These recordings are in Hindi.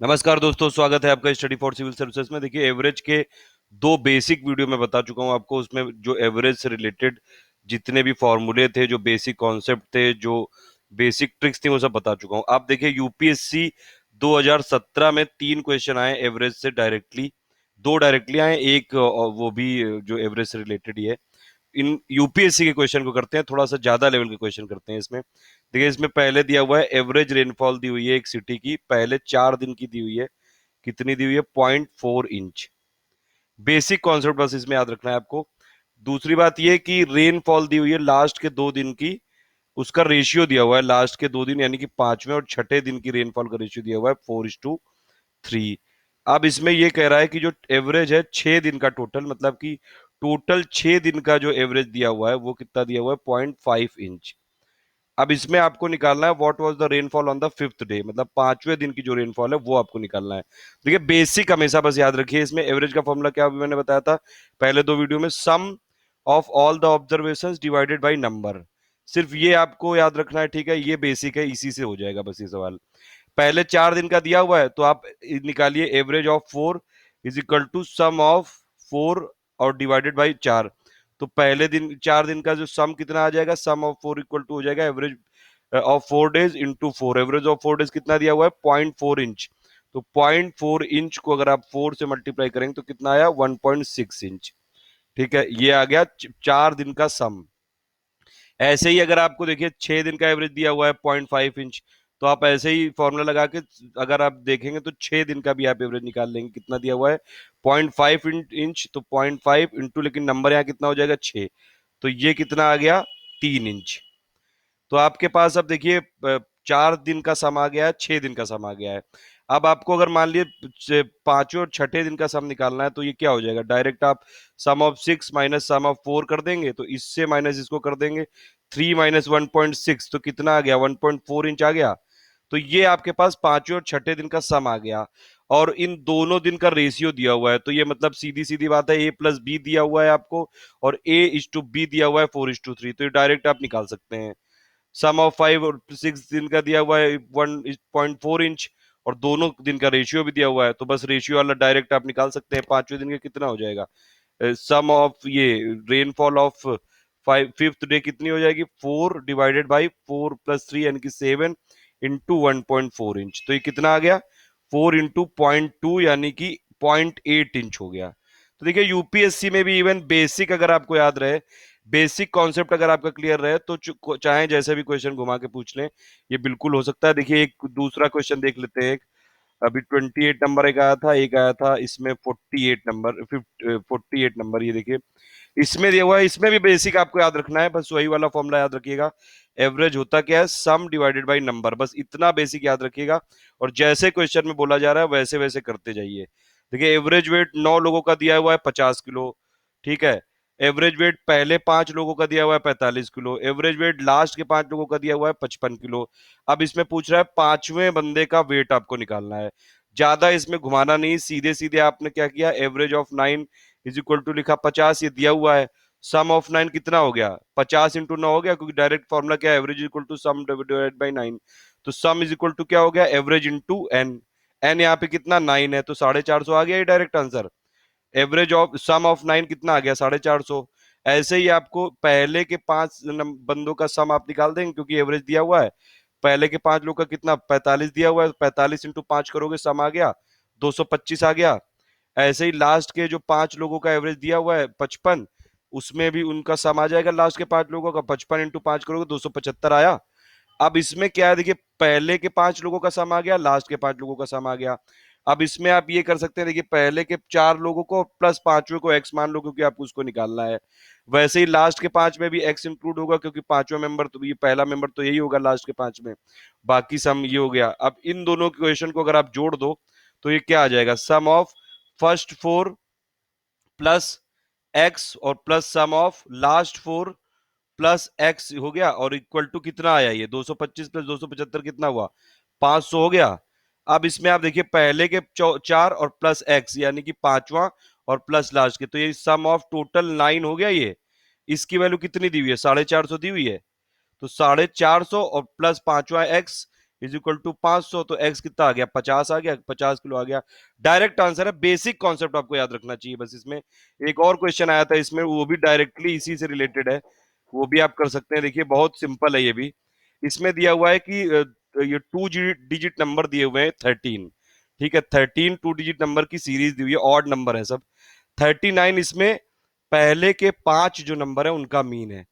नमस्कार दोस्तों, स्वागत है आपका स्टडी फॉर सिविल सर्विसेज में। देखिए, एवरेज के दो बेसिक वीडियो में बता चुका हूं आपको। उसमें जो एवरेज से रिलेटेड जितने भी फॉर्मूले थे, जो बेसिक कॉन्सेप्ट थे, जो बेसिक ट्रिक्स थी, वो सब बता चुका हूं। आप देखिए, यूपीएससी 2017 में 3 क्वेश्चन आए एवरेज से डायरेक्टली। 2 डायरेक्टली आए, एक वो भी जो एवरेज से रिलेटेड ही है। इन यूपीएससी के क्वेश्चन को करते हैं, थोड़ा सा ज्यादा लेवल के क्वेश्चन करते हैं इसमें। देखिए, इसमें पहले दिया हुआ है एवरेज रेनफॉल दी हुई है एक सिटी की, पहले 4 दिन की दी हुई है। कितनी दी हुई है? 0.4 इंच। बेसिक कॉन्सेप्ट बस इसमें याद रखना है आपको। दूसरी बात यह कि रेनफॉल दी हुई है लास्ट के 2 दिन की, उसका रेशियो दिया हुआ है लास्ट के 2 दिन, यानी कि पांचवें और छठे दिन की रेनफॉल का रेशियो दिया हुआ है 4:3। अब इसमें यह कह रहा है कि जो एवरेज है 6 दिन का टोटल, मतलब कि टोटल 6 दिन का जो एवरेज दिया हुआ है वो कितना दिया हुआ है? 0.5 इंच। अब इसमें आपको निकालना है what was the rainfall on the 5th day, मतलब पांचवें दिन की जो रेनफॉल है वो आपको निकालना है। देखिए, बेसिक हमेशा बस याद रखिए। इसमें एवरेज का फॉर्मूला क्या अभी मैंने बताया था पहले 2 वीडियो में, sum of all the observations divided by number. सिर्फ ये आपको याद रखना है, ठीक है? ये बेसिक है, इसी से हो जाएगा बस ये सवाल। पहले 4 दिन का दिया हुआ है तो आप निकालिए average of 4 is equal to sum of 4 और डिवाइडेड बाई 4। तो पहले दिन 4 दिन का जो सम कितना आ जाएगा? सम ऑफ 4 इक्वल टू हो जाएगा average of 4 days into 4। Average of 4 days कितना दिया हुआ है? 0.4 इंच। तो 0.4 इंच को अगर आप 4 से मल्टीप्लाई करेंगे तो कितना आया? 1.6 इंच। ठीक है, ये आ गया 4 दिन का सम। ऐसे ही अगर आपको देखिए 6 दिन का एवरेज दिया हुआ है 0.5 इंच, तो आप ऐसे ही फॉर्मूला लगा के अगर आप देखेंगे तो 6 दिन का भी आप एवरेज निकाल लेंगे। कितना दिया हुआ है? 0.5 इंच। तो 0.5 इंटू, लेकिन नंबर यहाँ कितना हो जाएगा? 6। तो ये कितना आ गया? 3 इंच। तो आपके पास अब देखिए 4 दिन का सम आ गया है, 6 दिन का सम आ गया है। अब आपको अगर मान लिए पांचवें और छठे दिन का सम निकालना है तो ये क्या हो जाएगा? डायरेक्ट आप सम ऑफ 6 माइनस सम ऑफ 4 कर देंगे, तो इससे माइनस इसको कर देंगे। 3 माइनस 1.6, तो कितना आ गया? 1.4 इंच आ गया। तो ये आपके पास पांचवें और छठे दिन का सम आ गया, और इन दोनों दिन का रेशियो दिया हुआ है। तो ये मतलब सीधी सीधी बात है, A+B दिया हुआ है आपको और A:B दिया हुआ है 4:3। तो ये डायरेक्ट आप निकाल सकते हैं। सम ऑफ 5 और 6 दिन का दिया हुआ है 1.4 इंच, और दोनों दिन का रेशियो भी दिया हुआ है, तो बस रेशियो वाला डायरेक्ट आप निकाल सकते हैं। पांचवें दिन का कितना हो जाएगा? सम ऑफ ये रेनफॉल ऑफ 5th डे कितनी हो जाएगी? 4 डिवाइडेड बाई 4 + 3 यानी कि 7 इंटू 1.4 इंच। तो ये कितना आ गया? 4 इंटू 0.2 यानी कि 0.8 इंच हो गया। तो देखिए, यूपीएससी में भी इवन बेसिक अगर आपको याद रहे, बेसिक कॉन्सेप्ट अगर आपका क्लियर रहे, तो चाहे जैसे भी क्वेश्चन घुमा के पूछ लें, ये बिल्कुल हो सकता है। देखिए, एक दूसरा क्वेश्चन देख लेते हैं। अभी 28 नंबर एक आया था, एक आया था इसमें 48 नंबर, 48 नंबर। ये देखिए, इसमें दिया हुआ है। इसमें भी बेसिक आपको याद रखना है, बस वही वाला फॉर्मूला याद रखिएगा। एवरेज होता क्या है? सम डिवाइडेड बाय नंबर। बस इतना बेसिक याद रखिएगा, और जैसे क्वेश्चन में बोला जा रहा है वैसे वैसे करते जाइए। देखिए, एवरेज वेट 9 लोगों का दिया हुआ है 50 किलो। ठीक है। एवरेज वेट पहले 5 लोगों का दिया हुआ है 45 किलो। एवरेज वेट लास्ट के 5 लोगों का दिया हुआ है 55 किलो। अब इसमें पूछ रहा है पांचवें बंदे का वेट आपको निकालना है। ज्यादा इसमें घुमाना नहीं, सीधे सीधे आपने क्या किया? Average of 9 is equal to लिखा 50, ये दिया हुआ है। सम ऑफ 9 कितना हो गया? 50 × 9 हो गया, क्योंकि डायरेक्ट फॉर्मूला क्या है? Average equal to sum divided by 9। तो सम इज इक्वल टू क्या हो गया? Average into N. एन यहाँ पे कितना? 9 है, तो 450 आ गया ये direct answer. Average of sum of 9 कितना आ गया? 450। ऐसे ही आपको पहले के 5 बंदों का सम आप निकाल देंगे, क्योंकि एवरेज दिया हुआ है। पहले के 5 लोग का कितना? 45 दिया हुआ है, 45 × 5 करोगे, सम आ गया 225 आ गया। ऐसे ही लास्ट के जो 5 लोगों का एवरेज दिया हुआ है 55, उसमें भी उनका सम आ जाएगा। लास्ट के 5 लोगों का 55 × 5 करोगे, 275 आया। अब इसमें क्या है? देखिए, पहले के 5 लोगों का सम आ गया, लास्ट के 5 लोगों का सम आ गया। अब इसमें आप ये कर सकते हैं, देखिए, पहले के 4 लोगों को प्लस पांचवें को एक्स मान लो, क्योंकि आपको उसको निकालना है। वैसे ही लास्ट के 5 में भी एक्स इंक्लूड होगा, क्योंकि पांचवा मेंबर तो ये पहला मेंबर तो यही होगा लास्ट के 5 में। बाकी सम ये हो गया। अब इन दोनों क्वेश्चन को अगर आप जोड़ दो तो ये क्या आ जाएगा? Sum of first 4 plus x और plus sum of last 4 plus x हो गया, और इक्वल टू कितना आया? ये 225 प्लस 275 कितना हुआ? 500 हो गया। अब इसमें आप देखिए, पहले के 4 और प्लस एक्स यानी कि पांचवा, और प्लस लास्ट के, तो ये सम ऑफ टोटल 9 हो गया ये। इसकी वैल्यू कितनी दी हुई है? 450 दी हुई है। तो 450 और प्लस पांचवा एक्स, इज इक्वल टू 500, तो x कितना आ गया, 50 आ गया, 50 किलो आ गया। डायरेक्ट आंसर है, बेसिक कॉन्सेप्ट आपको याद रखना चाहिए बस। इसमें एक और क्वेश्चन आया था इसमें, वो भी डायरेक्टली इसी से रिलेटेड है, वो भी आप कर सकते हैं। देखिए बहुत सिंपल है ये भी। इसमें दिया हुआ है कि ये टू डिजिट नंबर दिए हुए हैं 13, ठीक है, 13 टू डिजिट नंबर की सीरीज दी हुई है, ऑड नंबर है सब। 39 इसमें पहले के 5 जो नंबर है उनका मीन है,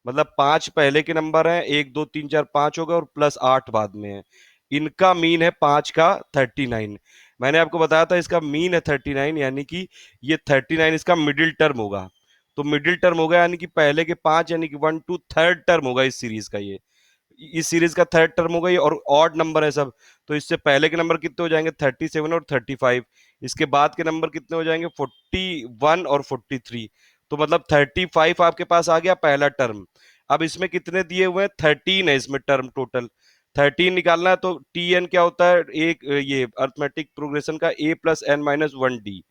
मतलब 5 पहले के नंबर हैं, 1 2 3 4 5 हो गए, और प्लस 8 बाद में है, इनका मीन है 5 का 39। मैंने आपको बताया था इसका मीन है 39, यानी कि ये 39 इसका मिडिल टर्म होगा। तो मिडिल टर्म होगा यानी कि पहले के 5, यानी कि 1 2 थर्ड टर्म होगा इस सीरीज का, ये इस सीरीज का थर्ड टर्म होगा ये, और ऑड नंबर है सब। तो इससे पहले के नंबर कितने हो जाएंगे, 37 और 35। इसके बाद के नंबर कितने हो जाएंगे, 41 और 43। तो मतलब 35 आपके पास आ गया पहला टर्म। अब इसमें कितने दिए हुए हैं, 13 है इसमें टर्म टोटल। 13 निकालना है, तो टी एन क्या होता है, एक ये अर्थमेटिक प्रोग्रेशन का a+n-1d,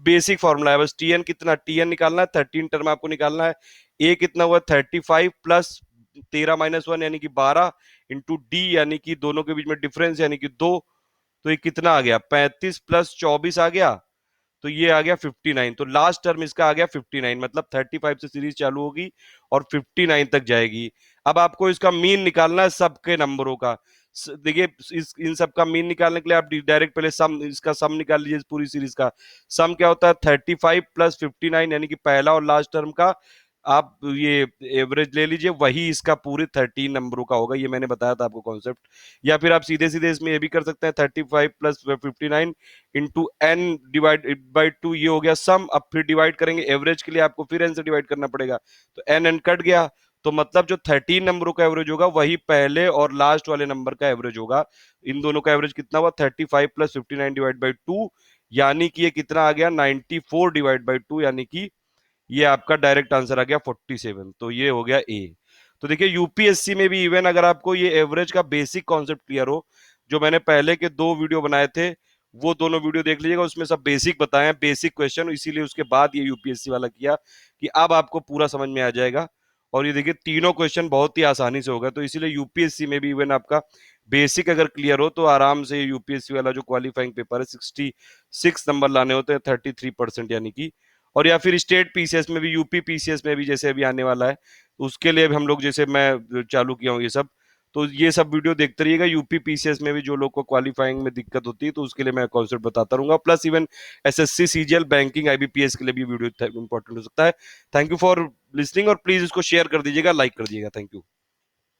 बेसिक फॉर्मूला है बस। टीएन कितना, टीएन निकालना है, 13 टर्म आपको निकालना है। ए कितना हुआ, 35 प्लस 13-1 यानी कि 12, इंटू डी यानी कि दोनों के बीच में डिफरेंस यानी कि 2। तो ये कितना आ गया, 35 प्लस 24 आ गया, तो ये आ गया 59। तो लास्ट टर्म इसका आ गया 59, मतलब 35 से सीरीज चालू होगी और 59 तक जाएगी। अब आपको इसका मीन निकालना है सबके नंबरों का। देखिए इन सब का मीन निकालने के लिए आप डायरेक्ट पहले सम, इसका सम निकाल लीजिए पूरी सीरीज का। सम क्या होता है, 35 प्लस 59 यानी कि पहला और लास्ट टर्म का आप ये एवरेज ले लीजिए, वही इसका पूरे 13 नंबरों का होगा। ये मैंने बताया था आपको कॉन्सेप्ट। या फिर आप सीधे सीधे इसमें ये भी कर सकते हैं, 35 plus 59 into n divide by 2, ये हो गया सम। अब फिर डिवाइड करेंगे एवरेज के लिए, आपको फिर एन से डिवाइड करना पड़ेगा, तो एन एन कट गया। तो मतलब जो 13 नंबरों का एवरेज होगा वही पहले और लास्ट वाले नंबर का एवरेज होगा। इन दोनों का एवरेज कितना हुआ, 35 प्लस 59 डिवाइड बाई 2, यानी कि ये कितना आ गया, 94 डिवाइड बाई 2, यानी कि ये आपका डायरेक्ट आंसर आ गया 47। तो ये हो गया ए। तो देखिए यूपीएससी में भी इवन अगर आपको ये एवरेज का बेसिक कॉन्सेप्ट क्लियर हो, जो मैंने पहले के 2 वीडियो बनाए थे वो दोनों वीडियो देख लीजिएगा, उसमें सब बेसिक बताए हैं, बेसिक क्वेश्चन, इसीलिए उसके बाद ये यूपीएससी वाला किया कि अब आपको पूरा समझ में आ जाएगा। और ये देखिए तीनों क्वेश्चन बहुत ही आसानी से होगा, तो इसीलिए यूपीएससी में भी इवन आपका बेसिक अगर क्लियर हो तो आराम से यूपीएससी वाला जो क्वालिफाइंग पेपर है 66 नंबर लाने होते हैं, 33%, यानी कि। और या फिर स्टेट पीसीएस में भी, यूपी पीसीएस में भी जैसे अभी आने वाला है, तो उसके लिए भी हम लोग, जैसे मैं चालू किया हूँ ये सब, तो ये सब वीडियो देखते रहिएगा। यूपी पीसीएस में भी जो लोग को क्वालिफाइंग में दिक्कत होती है तो उसके लिए मैं कॉन्सेप्ट बताता रहूंगा, plus even SSC CGL banking IBPS के लिए भी वीडियो इंपॉर्टेंट हो सकता है। थैंक यू फॉर लिसनिंग, और प्लीज इसको शेयर कर दीजिएगा, लाइक कर दीजिएगा। Thank you.